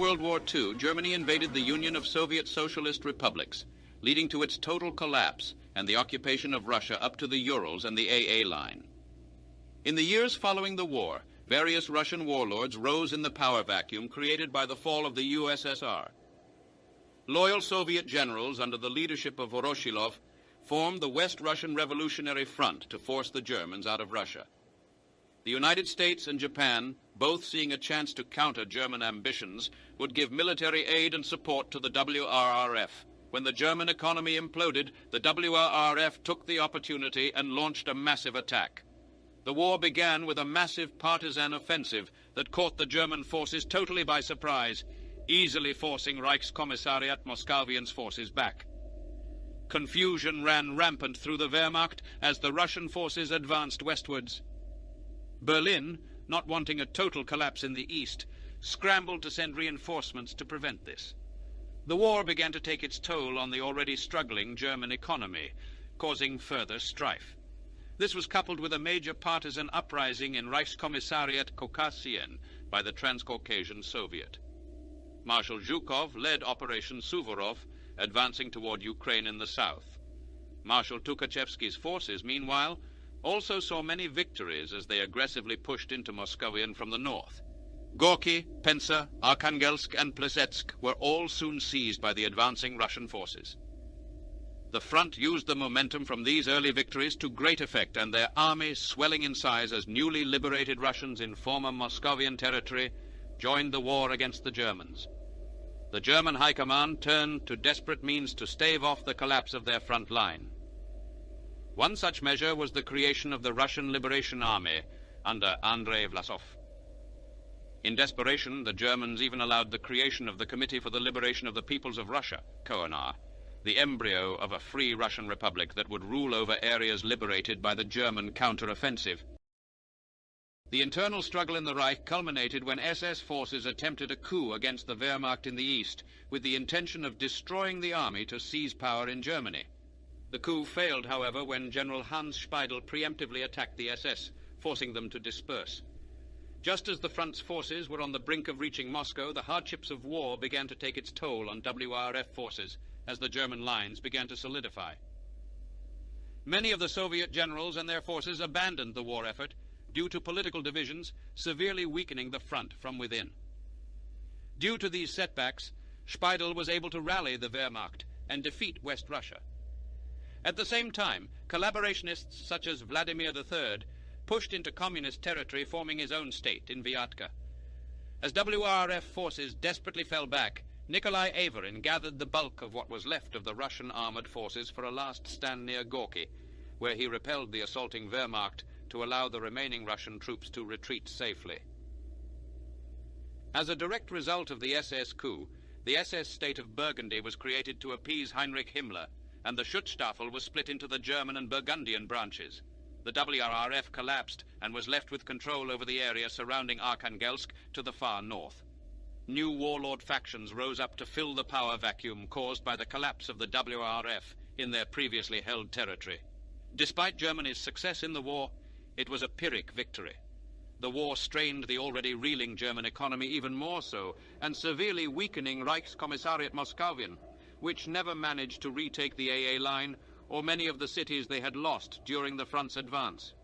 World War II, Germany invaded the Union of Soviet Socialist Republics, leading to its total collapse and the occupation of Russia up to the Urals and the AA line. In the years following the war, various Russian warlords rose in the power vacuum created by the fall of the USSR. Loyal Soviet generals under the leadership of Voroshilov formed the West Russian Revolutionary Front to force the Germans out of Russia. The United States and Japan, both seeing a chance to counter German ambitions, would give military aid and support to the WRRF. When the German economy imploded, the WRRF took the opportunity and launched a massive attack. The war began with a massive partisan offensive that caught the German forces totally by surprise, easily forcing Reichskommissariat Moscovian's forces back. Confusion ran rampant through the Wehrmacht as the Russian forces advanced westwards. Berlin, not wanting a total collapse in the east, scrambled to send reinforcements to prevent this. The war began to take its toll on the already struggling German economy, causing further strife. This was coupled with a major partisan uprising in Reichskommissariat Kaukasien by the Transcaucasian Soviet. Marshal Zhukov led Operation Suvorov, advancing toward Ukraine in the south. Marshal Tukhachevsky's forces, meanwhile, also saw many victories as they aggressively pushed into Moscovian from the north. Gorky, Pensa, Arkhangelsk, and Plesetsk were all soon seized by the advancing Russian forces. The front used the momentum from these early victories to great effect, and their army, swelling in size as newly liberated Russians in former Moscovian territory, joined the war against the Germans. The German High Command turned to desperate means to stave off the collapse of their front line. One such measure was the creation of the Russian Liberation Army under Andrei Vlasov. In desperation, the Germans even allowed the creation of the Committee for the Liberation of the Peoples of Russia, KONR, the embryo of a free Russian republic that would rule over areas liberated by the German counter-offensive. The internal struggle in the Reich culminated when SS forces attempted a coup against the Wehrmacht in the east, with the intention of destroying the army to seize power in Germany. The coup failed, however, when General Hans Speidel preemptively attacked the SS, forcing them to disperse. Just as the front's forces were on the brink of reaching Moscow, the hardships of war began to take its toll on WRF forces as the German lines began to solidify. Many of the Soviet generals and their forces abandoned the war effort due to political divisions severely weakening the front from within. Due to these setbacks, Speidel was able to rally the Wehrmacht and defeat West Russia. At the same time, collaborationists such as Vladimir III pushed into communist territory, forming his own state in Vyatka. As WRF forces desperately fell back, Nikolai Averin gathered the bulk of what was left of the Russian armored forces for a last stand near Gorky, where he repelled the assaulting Wehrmacht to allow the remaining Russian troops to retreat safely. As a direct result of the SS coup, the SS state of Burgundy was created to appease Heinrich Himmler, and the Schutzstaffel was split into the German and Burgundian branches. The WRF collapsed and was left with control over the area surrounding Arkhangelsk to the far north. New warlord factions rose up to fill the power vacuum caused by the collapse of the WRF in their previously held territory. Despite Germany's success in the war, it was a Pyrrhic victory. The war strained the already reeling German economy even more so, and severely weakening Reichskommissariat Moscovian, which never managed to retake the AA line or many of the cities they had lost during the front's advance.